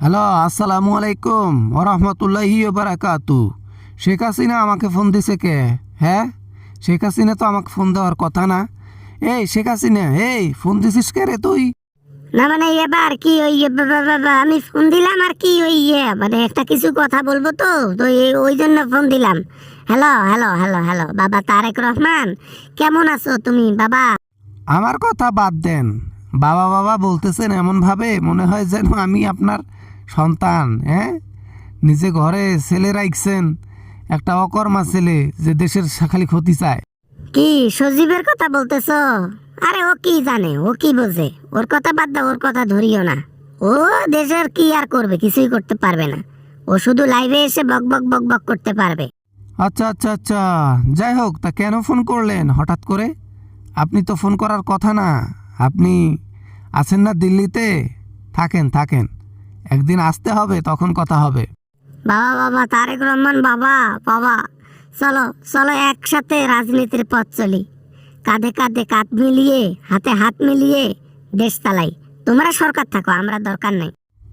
Hello, আসসালামু আলাইকুম ওরহমতুল্লাহি বারাকাতু। শেখ হাসিনা আমাকে ফোন দিছে কে? হ্যাঁ, শেখ হাসিনা তো আমাকে ফোন দেওয়ার কথা না। এই শেখ হাসিনা, এই ফোন দিছিস কে রে তুই? না মানে এবার কি ওই আমি ফোন দিলাম আর কি ওই মানে একটা কিছু কথা বলবো তো ওই জন্য ফোন দিলাম। হ্যালো হ্যালো হ্যালো হ্যালো বাবা তারেক রহমান, কেমন আছো তুমি বাবা? আমার কথা বাদ দেন। বাবা বাবা বলতেছেন এমনভাবে মনে হয় যেন আমি আপনার সন্তান। হ্যাঁ, নিজে ঘরে ছেলে রাখছেন, একটা অকর্মা ছেলে যে দেশের খালি ক্ষতি চায়। কি সজীবের কথা বলতেছো? আরে ও কি জানে, ও কি বোঝে? ওর কথা বাদ দাও, ওর কথা ধরিও না। ও দেশের কি আর করবে? কিছুই করতে পারবে না। ও শুধু লাইভে এসে বক বক বক বক করতে পারবে। আচ্ছা আচ্ছা আচ্ছা, যাই হোক, তা কেন ফোন করলেন হঠাৎ করে? আপনি তো ফোন করার কথা না। আপনি আছেন না দিল্লিতে? থাকেন থাকেন, একদিন আসতে হবে, তখন কথা হবে। বাবা বাবা তারেক রহমান বাবা, বাবা চলো চলো একসাথে রাজনীতির পথ চলি। কাঁধে কাঁধে কাঁধ মিলিয়ে, হাতে হাত মিলিয়ে দেশ চালাই। তোমরা সরকার থাকো, আমরা দরকার নাই।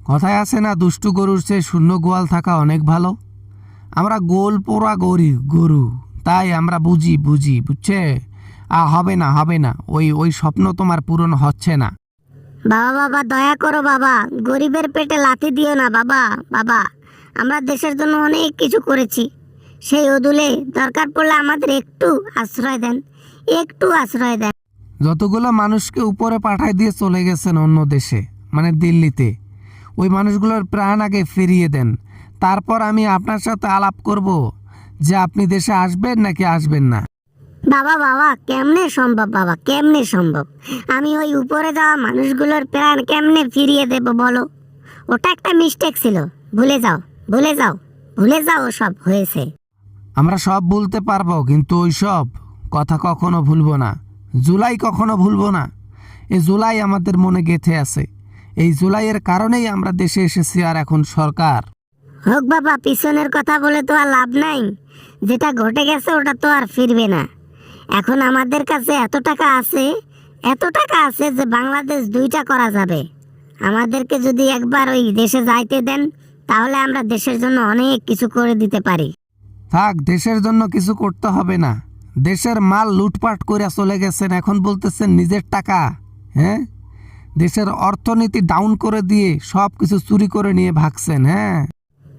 কথায় আছে না, দুষ্টু গরুর চেয়ে শূন্য গোয়াল থাকা অনেক ভালো। আমরা গোল পোড়া গরু, তাই আমরা বুঝি বুঝি, বুঝছে? হবে না হবে না, ওই ওই স্বপ্ন তোমার পূরণ হচ্ছে না। বাবা বাবা দয়া করো বাবা, গরিবের পেটে লাথি দিও না বাবা। বাবা আমরা দেশের জন্য অনেক কিছু করেছি, সেই অদূলে দরকার পড়লে আমাদের একটু আশ্রয় দেন, একটু আশ্রয় দেন। যতগুলো মানুষকে উপরে পাঠায় দিয়ে চলে গেছেন অন্য দেশে, মানে দিল্লিতে, ওই মানুষগুলোর প্রাণ আগে ফিরিয়ে দেন। তারপর আমি আপনার সাথে আলাপ করব যে আপনি দেশে আসবেন নাকি আসবেন না। বাবা বাবা কেমনে সম্ভব বাবা, কেমনে সম্ভব? আমি ওই উপরে যাওয়া মানুষগুলোর প্রাণ কেমনে ফিরিয়ে দেব বলো? ওটা একটা মিস্টেক ছিল। ভুলে যাও, ভুলে যাও, ভুলে যাও, সব হয়েছে। আমরা সব ভুলতে পারবো, কিন্তু ওই সব কথা কখনো ভুলবো না। জুলাই কখনো ভুলবো না। এই জুলাই আমাদের মনে গেঁথে আছে। এই জুলাইয়ের কারণেই আমরা দেশে এসেছি, আর এখন সরকার। হোক বাবা, পিছনের কথা বলে তো আর লাভ নাই। যেটা ঘটে গেছে ওটা তো আর ফিরবে না। এখন আমাদের কাছে এত টাকা আছে, এত টাকা আছে যে বাংলাদেশ দুইটা করা যাবে। আমাদেরকে যদি একবার ওই দেশে যাইতে দেন, তাহলে আমরা দেশের জন্য অনেক কিছু করে দিতে পারি। থাক, দেশের জন্য কিছু করতে হবে না। দেশের মাল লুটপাট করে চলে গেছেন, এখন বলতেছেন নিজের টাকা। হ্যাঁ, দেশের অর্থনীতি ডাউন করে দিয়ে সব কিছু চুরি করে নিয়ে ভাগছেন। হ্যাঁ,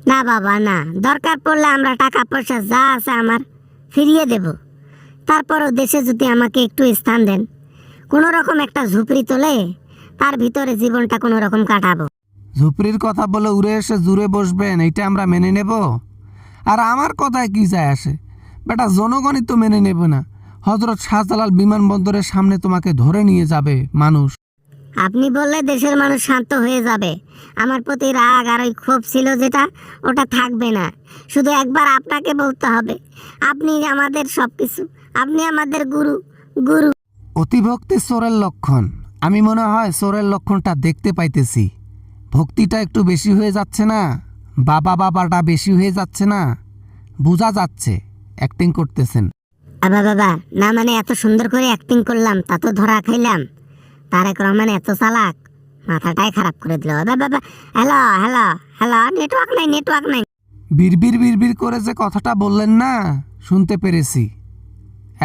না বাবা না, দরকার পড়লে আমরা টাকা পয়সা যা আছে আমার ফিরিয়ে দেব। তারপরও দেশে যদি আমাকে একটু স্থান দেন, কোনো রকম একটা ঝুপড়ি তোলে তার ভিতরে জীবনটা কোনো রকম কাটাবো। ঝুপড়ির কথা বলে উড়ে এসে জুড়ে বসবেন, এইটা আমরা মেনে নেব? আর আমার কথায় কি যায় আসে? বেটা, জনগণই তো মেনে নেবে না। হজরত শাহজালাল বিমানবন্দরের সামনে তোমাকে ধরে নিয়ে যাবে মানুষ। আপনি বললে দেশের মানুষ শান্ত হয়ে যাবে। আমার প্রতি রাগ আর ওই ক্ষোভ ছিল যেটা, ওটা থাকবে না। শুধু একবার আপনাকে বলতে হবে, আপনি আমাদের সব কিছু, আপনি আমাদের গুরু, গুরু। অতিভক্তি চোরের লক্ষণ। আমি মনে হয় চোরের লক্ষণটা দেখতে পাইতেছি। ভক্তিটা একটু বেশি হয়ে যাচ্ছে না? বাবা বাবাটা বেশি হয়ে যাচ্ছে না? বোঝা যাচ্ছে অ্যাক্টিং করতেছেন। আবা বাবা না মানে এত সুন্দর করে অ্যাক্টিং করলাম তা তো ধরা খাইলাম। তারেক রহমান এত চালাক, মাথাটাই খারাপ করে দিল। বাবা হ্যালো হ্যালো হ্যালো, নেটওয়ার্ক নাই, নেটওয়ার্ক নাই। বিড়বিড় বিড়বিড় করে যে কথাটা বললেন না, শুনতে পেরেছি।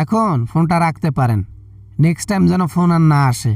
এখন ফোনটা রাখতে পারেন। নেক্সট টাইম যেন ফোন আর না আসে।